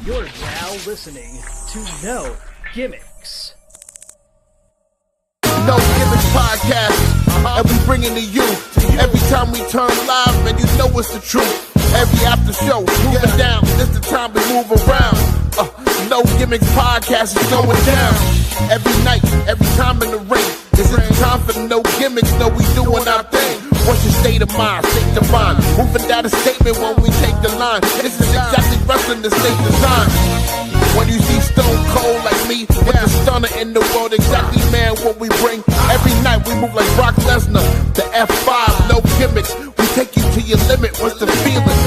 You're now listening to No Gimmicks. No Gimmicks podcast, and we bring it to you. Every time we turn live, man, you know it's the truth. Every after show, moving down, this the time to move around. No Gimmicks podcast is going down. Every night, every time in the ring. This is the time for no gimmicks, no, we doing our thing. What's your state of mind? State divine. Moving down a statement when we take the line. This is exactly wrestling the state design. When you see Stone Cold like me, with the stunner in the world, exactly, man, what we bring. Every night we move like Brock Lesnar, the F5, no gimmicks. We take you to your limit, what's the feeling?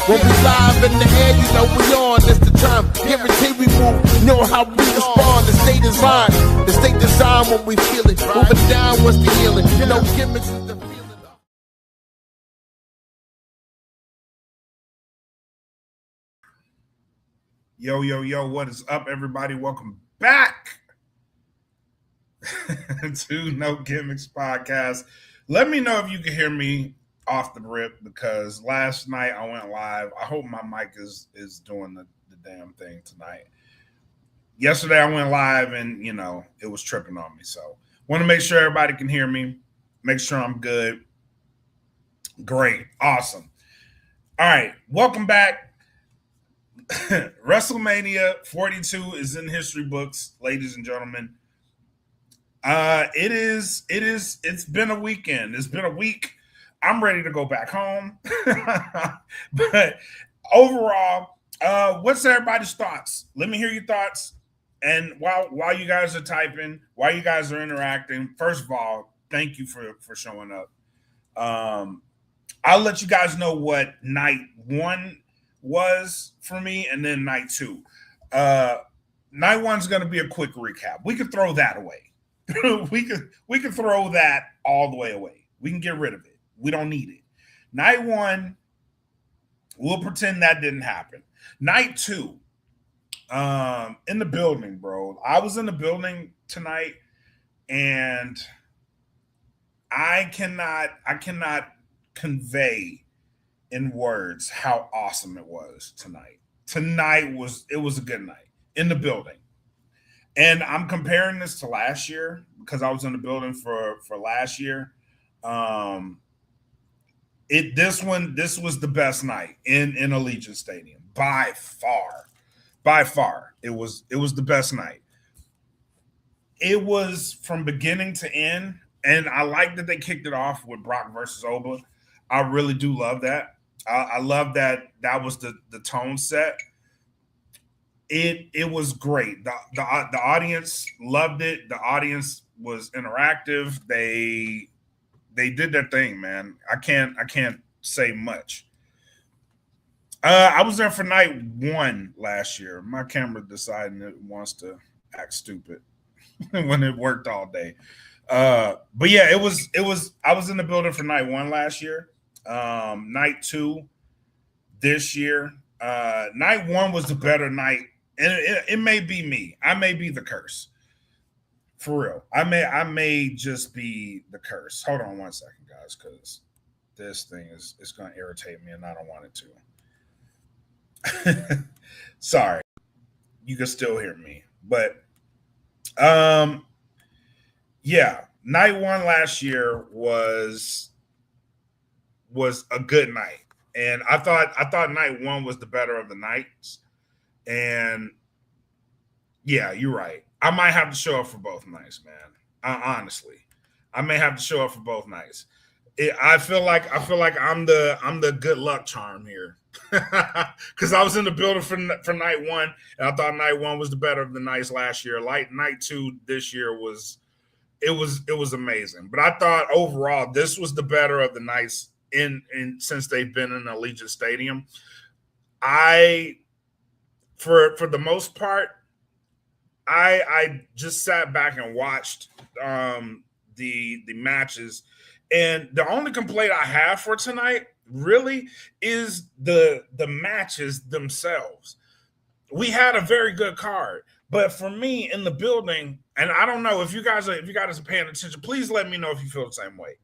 When we live in the air, you know we on, it's the time. Guarantee we move, you know how we respond. The state design when we feel it. Moving down, what's the healing? No gimmicks is the feeling. Yo, what is up, everybody? Welcome back to No Gimmicks Podcast. Let me know if you can hear me off the rip, because last night I went live. I hope my mic is doing the damn thing tonight. Yesterday I went live and, it was tripping on me. So want to make sure everybody can hear me, make sure I'm good. Great. Awesome. All right. Welcome back. WrestleMania 42 is in history books, ladies and gentlemen. It's been a weekend. It's been a week. I'm ready to go back home. But overall, what's everybody's thoughts? Let me hear your thoughts. And while you guys are typing, while you guys are interacting, first of all, thank you for showing up. I'll let you guys know what night one was for me, and then night two. Night one's going to be a quick recap. We could throw that away. we could throw that all the way away. We can get rid of it. We don't need it. Night one, we'll pretend that didn't happen. Night two, in the building, bro. I was in the building tonight, and I cannot convey in words how awesome it was tonight. Tonight was a good night in the building. And I'm comparing this to last year because I was in the building for last year. This was the best night in Allegiant Stadium by far. By far, it was the best night. It was from beginning to end, and I like that they kicked it off with Brock versus Oba. I really do love that. I love that was the tone set. It was great. The audience loved it. The audience was interactive. They did their thing, man. I can't say much. I was there for night one last year. My camera deciding it wants to act stupid when it worked all day. But yeah, it was. I was in the building for night one last year. Night two this year. Night one was the better night, and it may be me. I may be the curse. For real. I may just be the curse. Hold on one second, guys, because this thing is going to irritate me, and I don't want it to. Sorry. You can still hear me. But yeah, night one last year was a good night. And I thought night one was the better of the nights. And yeah, you're right. I might have to show up for both nights, man. Honestly, I may have to show up for both nights. I feel like I'm the good luck charm here, because I was in the building for night one, and I thought night one was the better of the nights last year. Like night two this year was amazing. But I thought overall this was the better of the nights in since they've been in Allegiant Stadium. For the most part, I just sat back and watched the matches, and the only complaint I have for tonight really is the matches themselves. We had a very good card, but for me in the building, and I don't know if you guys are paying attention, please let me know if you feel the same way.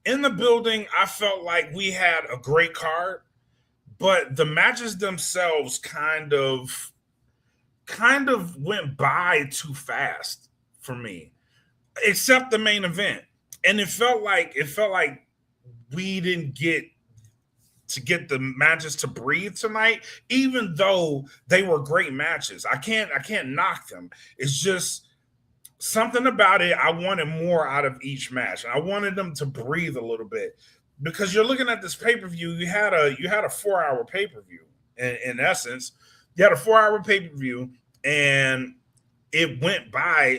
In the building, I felt like we had a great card, but the matches themselves kind of went by too fast for me, except the main event. And it felt like we didn't get the matches to breathe tonight, even though they were great matches. I can't knock them. It's just something about it. I wanted more out of each match. I wanted them to breathe a little bit, because you're looking at this pay-per-view. You had a 4-hour pay-per-view. In essence, you had a 4-hour pay-per-view, and it went by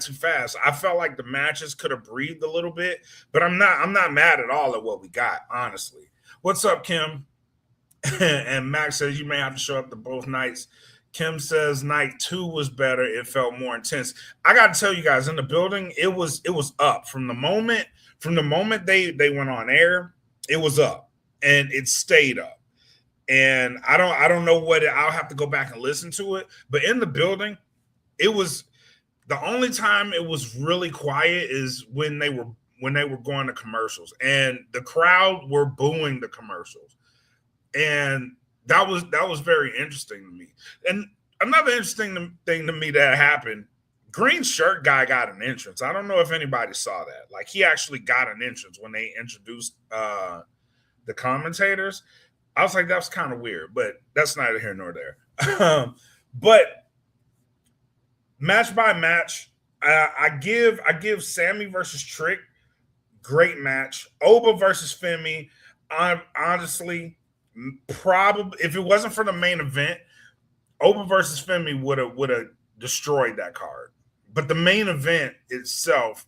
too fast. I felt like the matches could have breathed a little bit, but I'm not mad at all at what we got, honestly. What's up, Kim? And Max says you may have to show up to both nights. Kim says night 2 was better. It felt more intense. I got to tell you guys, in the building, it was up from the moment they went on air. It was up, and it stayed up. And I don't know what I'll have to go back and listen to it. But in the building, it was the only time it was really quiet is when they were going to commercials, and the crowd were booing the commercials. And that was very interesting to me. And another interesting thing to me that happened, green shirt guy got an entrance. I don't know if anybody saw that. Like, he actually got an entrance when they introduced the commentators. I was like, that's kind of weird, but that's neither here nor there. But match by match, I give Sammy versus Trick, great match. Oba versus Femi, honestly, probably if it wasn't for the main event, Oba versus Femi would have destroyed that card. But the main event itself,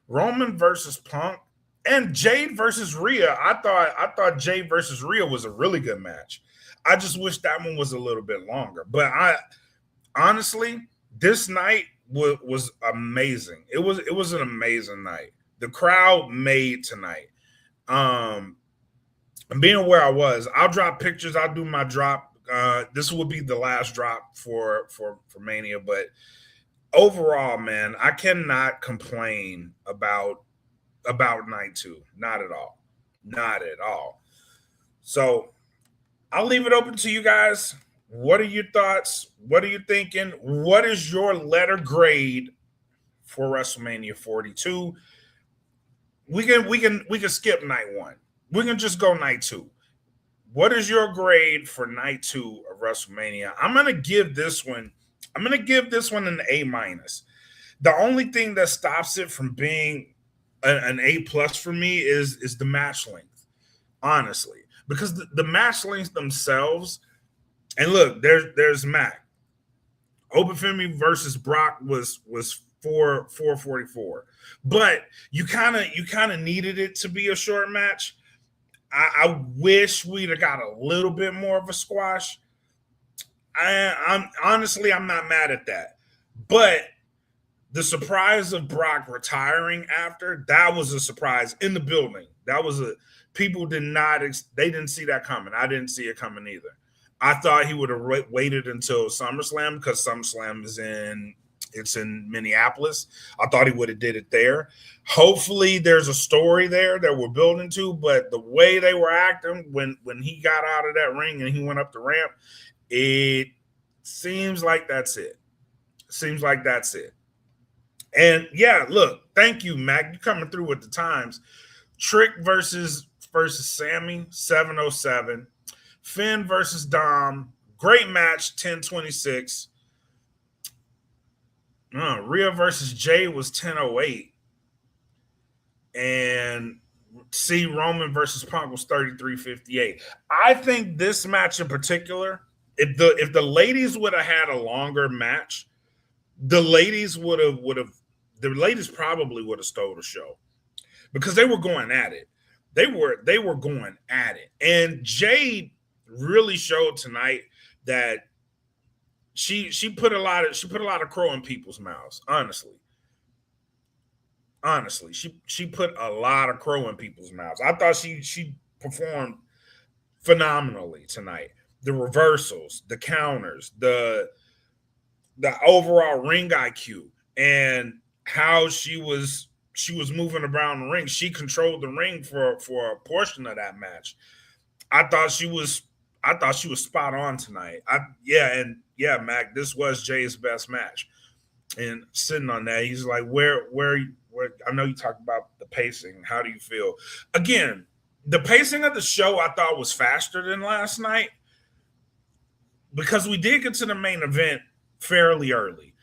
Roman versus Punk, and Jade versus Rhea, I thought Jade versus Rhea was a really good match. I just wish that one was a little bit longer. But honestly, this night was amazing. It was an amazing night. The crowd made tonight. And being where I was, I'll drop pictures. I'll do my drop. This will be the last drop for Mania. But overall, man, I cannot complain about night 2. Not at all. Not at all. So I'll leave it open to you guys. What are your thoughts? What are you thinking? What is your letter grade for WrestleMania 42? We can skip night 1. We can just go night 2. What is your grade for night 2 of WrestleMania? I'm gonna give this one an A-. The only thing that stops it from being an A+ for me is the match length, honestly, because the match lengths themselves. And look, there's Mac. Obafemi versus Brock was 444, but you kind of needed it to be a short match. I wish we'd have got a little bit more of a squash. I'm honestly, I'm not mad at that, but the surprise of Brock retiring after, that was a surprise in the building. That was people didn't see that coming. I didn't see it coming either. I thought he would have waited until SummerSlam, because SummerSlam is in Minneapolis. I thought he would have did it there. Hopefully there's a story there that we're building to, but the way they were acting when he got out of that ring and he went up the ramp, it seems like that's it. And yeah, look, thank you, Mac. You coming through with the times. Trick versus Sammy, 707. Finn versus Dom, great match, 10:26. Rhea versus Jay was 10:08. And Roman versus Punk was 33:58. I think this match in particular, if the ladies would have had a longer match, the ladies probably would have stole the show, because they were going at it. They were going at it. And Jade really showed tonight that she put a lot of crow in people's mouths. Honestly, she put a lot of crow in people's mouths. I thought she performed phenomenally tonight. The reversals, the counters, the overall ring IQ, and how she was moving around the ring. She controlled the ring for a portion of that match. I thought she was I thought she was spot on tonight. Mac, this was Jay's best match. And sitting on that, he's like, where I know you talked about the pacing. How do you feel? Again, the pacing of the show I thought was faster than last night because we did get to the main event fairly early.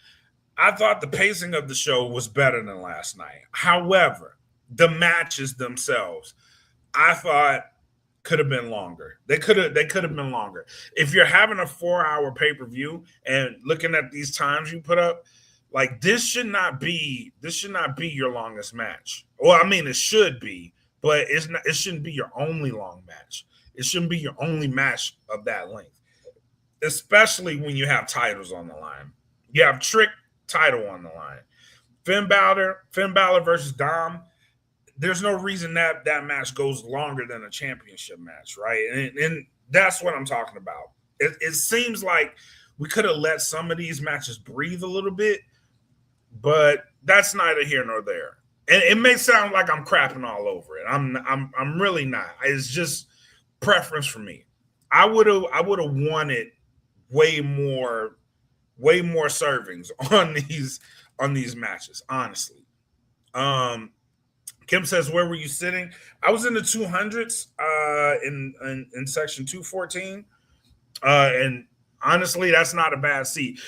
I thought the pacing of the show was better than last night. However, the matches themselves, I thought could have been longer. They could have been longer. If you're having a 4-hour pay-per-view and looking at these times you put up, like this should not be your longest match. Well, I mean it should be, but it shouldn't be your only long match. It shouldn't be your only match of that length. Especially when you have titles on the line. You have Trick title on the line. Finn Balor versus Dom. There's no reason that match goes longer than a championship match, right? And that's what I'm talking about. It seems like we could have let some of these matches breathe a little bit, but that's neither here nor there. And it may sound like I'm crapping all over it. I'm really not. It's just preference for me. I would have wanted way more servings on these matches, honestly. Kim says, where were you sitting? I was in the 200s in section 214. And honestly, that's not a bad seat.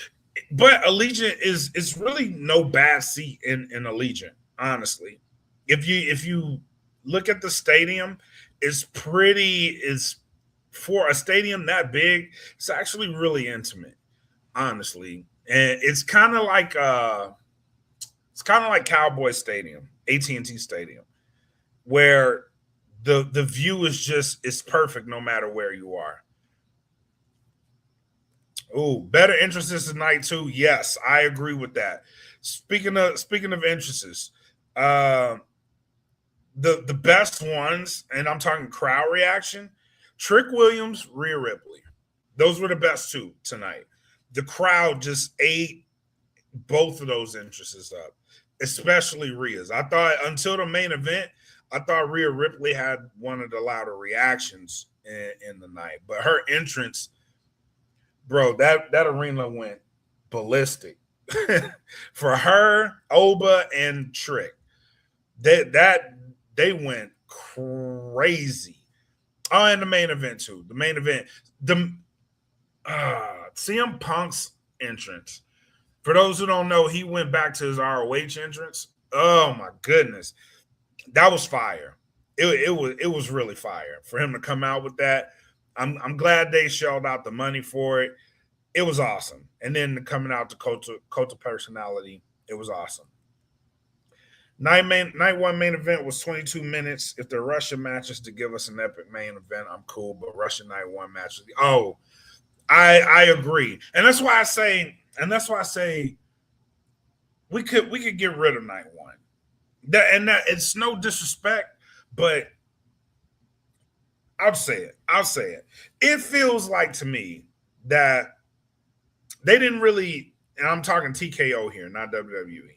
But Allegiant it's really no bad seat in Allegiant, honestly. If you look at the stadium, it's for a stadium that big, it's actually really intimate, honestly. And it's kind of like Cowboy Stadium, AT&T Stadium, where the view is perfect no matter where you are. Oh, better entrances tonight too. Yes, I agree with that. Speaking of entrances, the best ones, and I'm talking crowd reaction, Trick Williams, Rhea Ripley. Those were the best two tonight. The crowd just ate both of those entrances up, especially Rhea's. I thought until the main event, I thought Rhea Ripley had one of the louder reactions in the night. But her entrance, bro, that arena went ballistic. For her, Oba, and Trick. They went crazy. Oh, and the main event too. The main event. CM Punk's entrance. For those who don't know, he went back to his ROH entrance. Oh my goodness. That was fire. It was really fire for him to come out with that. I'm glad they shelled out the money for it. It was awesome. And then coming out to Cult of Personality, it was awesome. Night one main event was 22 minutes. If they're Russian matches to give us an epic main event, I'm cool. But Russian night one matches. Oh, I agree. And that's why I say we could get rid of night one. That it's no disrespect, but I'll say it. It feels like to me that they didn't really, and I'm talking TKO here, not WWE.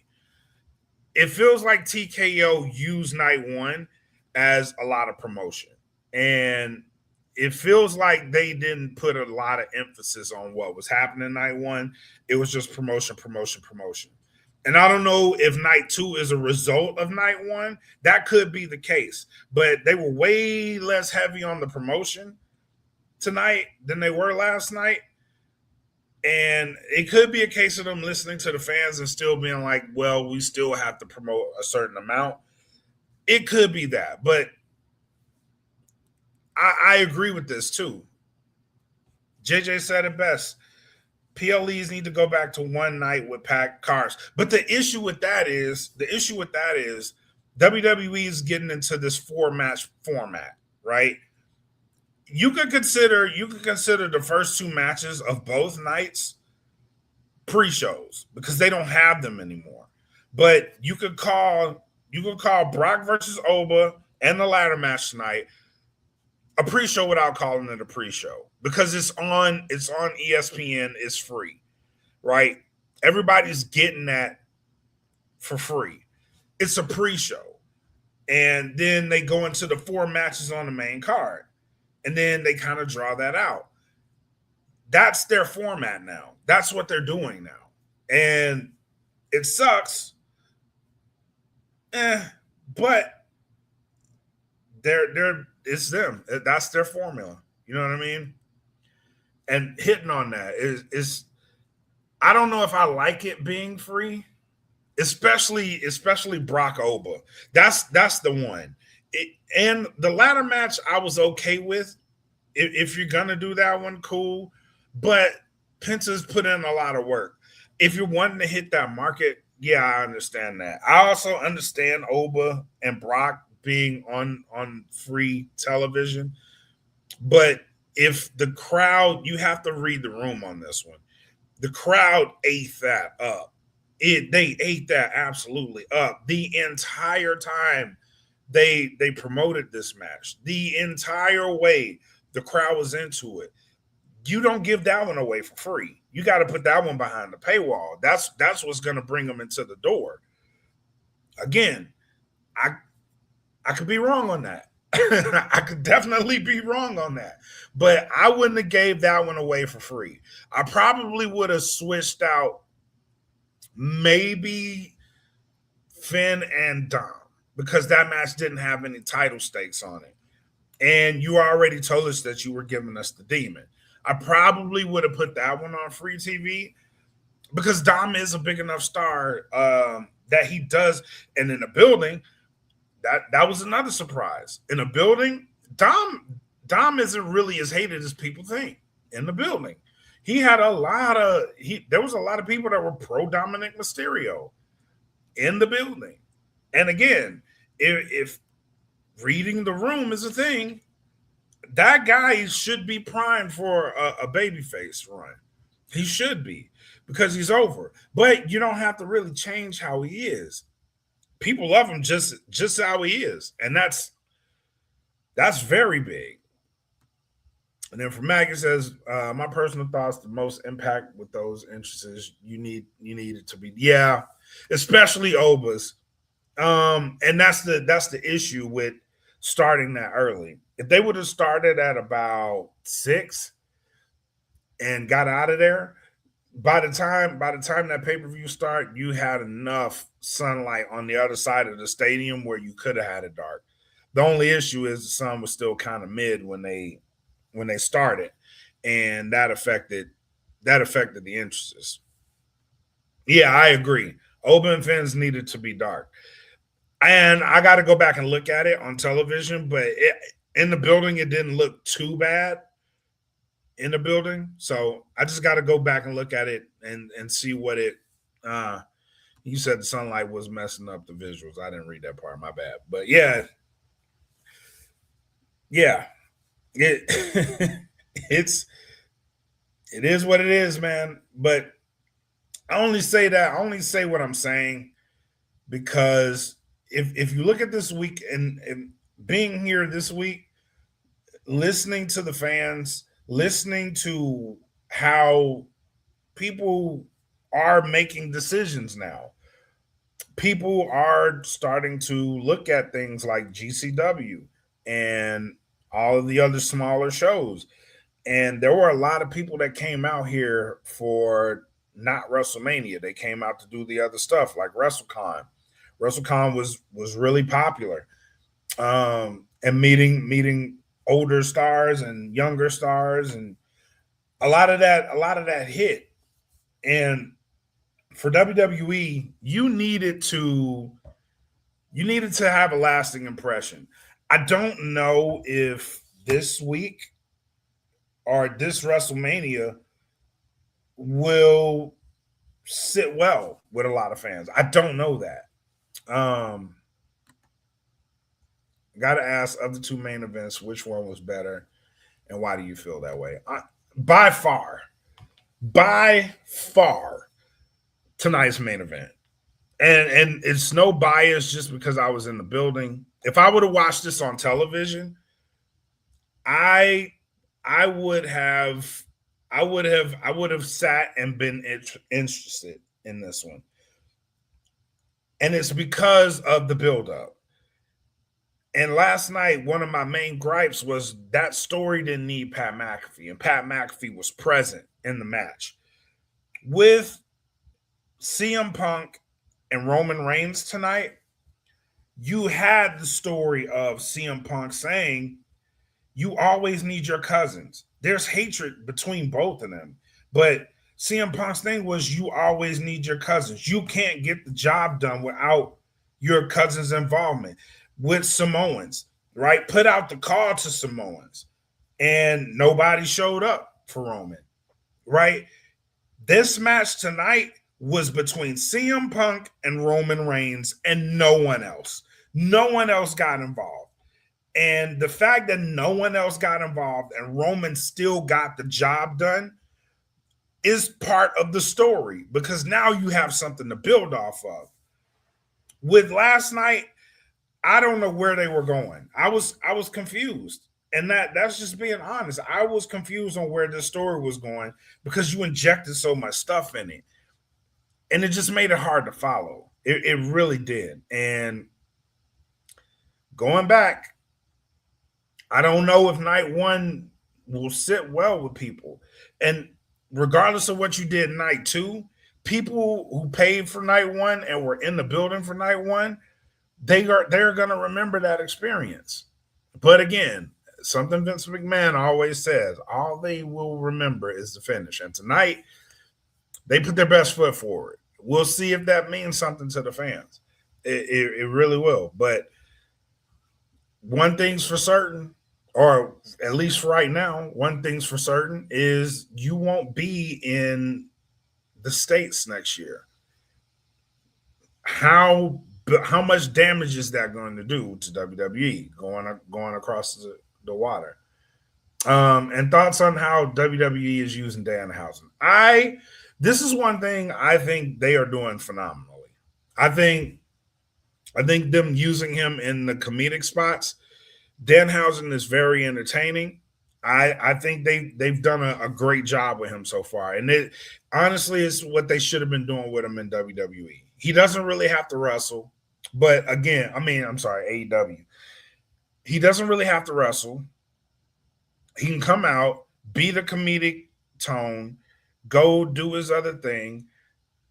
It feels like TKO used night one as a lot of promotion. And it feels like they didn't put a lot of emphasis on what was happening night one. It was just promotion. And I don't know if night two is a result of night one. That could be the case. But they were way less heavy on the promotion tonight than they were last night. And it could be a case of them listening to the fans and still being like, well, we still have to promote a certain amount. It could be that. But I agree with this too. JJ said it best. PLEs need to go back to one night with packed cars. But the issue with that is WWE is getting into this 4-match format, right? You could consider the first 2 matches of both nights pre-shows because they don't have them anymore. But you could call Brock versus Oba and the ladder match tonight a pre-show without calling it a pre-show because it's on ESPN. It's free, right? Everybody's getting that for free. It's a pre-show, and then they go into the 4 matches on the main card. and then they kind of draw that out. That's their format now. That's what they're doing now. And it sucks. But it's them. That's their formula. You know what I mean? And hitting on that is I don't know if I like it being free, especially Brock Oba. That's the one. And the ladder match I was okay with. If you're gonna do that one, cool. But Penta's put in a lot of work. If you're wanting to hit that market, yeah, I understand that. I also understand Oba and Brock being on free television. But if the crowd, you have to read the room on this one. The crowd ate that up. They ate that absolutely up. The entire time they promoted this match, the entire way the crowd was into it. You don't give that one away for free. You got to put that one behind the paywall. That's what's going to bring them into the door. Again, I could be wrong on that. I could definitely be wrong on that. But I wouldn't have gave that one away for free. I probably would have switched out maybe Finn and Dom because that match didn't have any title stakes on it. And you already told us that you were giving us the Demon. I probably would have put that one on free TV because Dom is a big enough star that he does. And in the building, that was another surprise. In a building, Dom isn't really as hated as people think. In the building, he had there was a lot of people that were pro Dominic Mysterio in the building. And again, if reading the room is a thing, that guy should be primed for a babyface run. He should be because he's over. But you don't have to really change how he is. People love him just how he is, and that's very big. And then from Maggie says, my personal thoughts: the most impact with those entrances, you need it to be, yeah, especially Oba's. And that's the issue with starting that early. If they would have started at about 6 and got out of there, by the time that pay-per-view start, you had enough sunlight on the other side of the stadium where you could have had it dark. The only issue is the sun was still kind of mid when they started, and that affected the entrances. Yeah, I agree. Open Fins needed to be dark. And I got to go back and look at it on television, but in the building, it didn't look too bad in the building. So I just got to go back and look at it and see what it you said the sunlight was messing up the visuals. I didn't read that part, my bad. But yeah. It it is what it is, man. But I only say what I'm saying because if you look at this week and being here this week, listening to the fans, listening to how people are making decisions now. People are starting to look at things like GCW and all of the other smaller shows. And there were a lot of people that came out here for not WrestleMania. They came out to do the other stuff like WrestleCon. WrestleCon was really popular. And meeting older stars and younger stars, and a lot of that hit. And for WWE, you needed to have a lasting impression. I don't know if this week or this WrestleMania will sit well with a lot of fans. I don't know that. Got to ask, of the two main events, which one was better and why do you feel that way? By far, tonight's main event. And it's no bias just because I was in the building. If I would have watched this on television, I would have sat and been interested in this one. And it's because of the buildup. And last night, one of my main gripes was that story didn't need Pat McAfee, and Pat McAfee was present in the match. With CM Punk and Roman Reigns tonight, you had the story of CM Punk saying, you always need your cousins. There's hatred between both of them. But CM Punk's thing was, you always need your cousins. You can't get the job done without your cousins' involvement. With Samoans, right? Put out the call to Samoans, and nobody showed up for Roman, right? This match tonight was between CM Punk and Roman Reigns, and no one else. No one else got involved. And the fact that no one else got involved and Roman still got the job done is part of the story, because now you have something to build off of. With last night, I don't know where they were going. I was confused. And that's just being honest. I was confused on where this story was going, because you injected so much stuff in it. And it just made it hard to follow. It really did. And going back, I don't know if night one will sit well with people. And regardless of what you did night two, people who paid for night one and were in the building for night one, they're going to remember that experience. But again, something Vince McMahon always says, all they will remember is the finish. And tonight, they put their best foot forward. We'll see if that means something to the fans. It really will. But one thing's for certain, or at least right now, one thing's for certain is you won't be in the States next year. How much damage is that going to do to WWE going across the water? And thoughts on how WWE is using Danhausen. This is one thing I think they are doing phenomenally. I think them using him in the comedic spots, Danhausen is very entertaining. I think they've done a great job with him so far. And it honestly is what they should have been doing with him in WWE. He doesn't really have to wrestle. But again, I'm sorry, AEW. He doesn't really have to wrestle. He can come out, be the comedic tone, go do his other thing,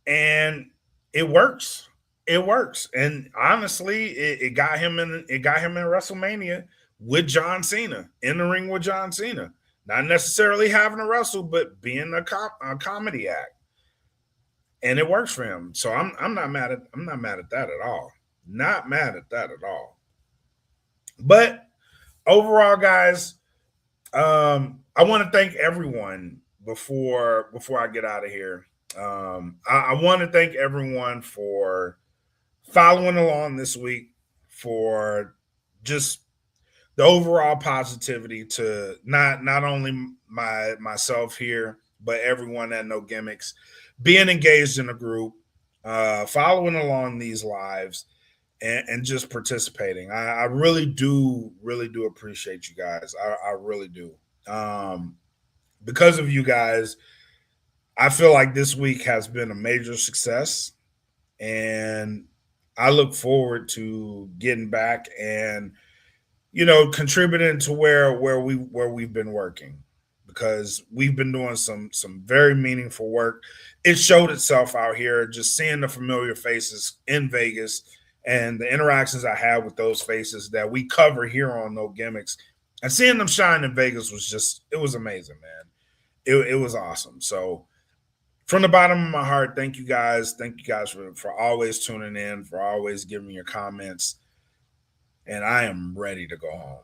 and it works. It works. And honestly, it got him in WrestleMania with John Cena, in the ring with John Cena. Not necessarily having to wrestle, but being a comedy act. And it works for him. So I'm not mad at that at all. Not mad at that at all. But overall, guys, I want to thank everyone before I get out of here. I want to thank everyone for following along this week, for just the overall positivity to not only myself here, but everyone at No Gimmicks, being engaged in a group, following along these lives, and just participating. I really do appreciate you guys. I really do. Because of you guys, I feel like this week has been a major success, and I look forward to getting back and contributing to where we've been working, because we've been doing some very meaningful work. It showed itself out here, just seeing the familiar faces in Vegas and the interactions I had with those faces that we cover here on No Gimmicks, and seeing them shine in Vegas it was amazing, man. It was awesome. So from the bottom of my heart, thank you guys. Thank you guys for always tuning in, for always giving me your comments. And I am ready to go home.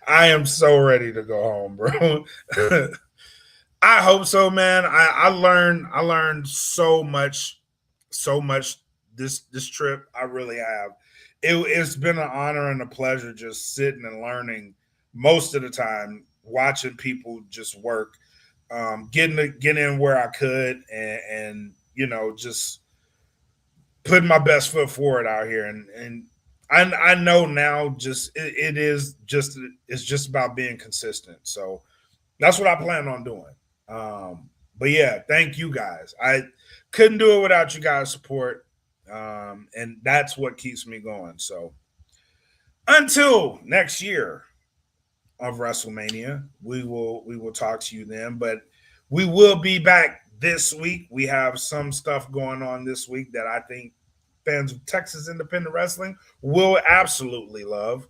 I am so ready to go home, bro. I hope so, man. I learned so much this trip. I really have. It's been an honor and a pleasure just sitting and learning most of the time, watching people just work, getting in where I could, and just putting my best foot forward out here. And I know now it's just about being consistent. So that's what I plan on doing. But yeah, thank you guys. I couldn't do it without you guys' support. And that's what keeps me going. So Until next year of WrestleMania, we will talk to you then. But we will be back this week. We have some stuff going on this week that I think fans of Texas independent wrestling will absolutely love.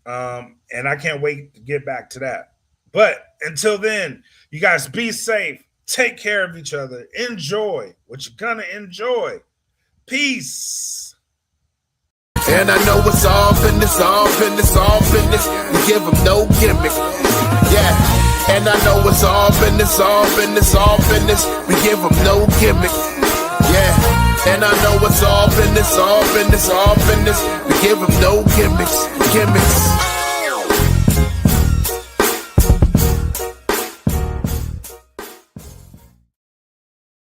And I can't wait to get back to that. But until then, you guys be safe. Take care of each other. Enjoy what you're gonna enjoy. Peace. And I know it's all business, all business, all business. We give them no gimmick. Yeah. And I know it's all business, all business, all business. We give them no gimmick. Yeah. And I know it's all business, all business, all business. We give them no gimmicks, gimmicks.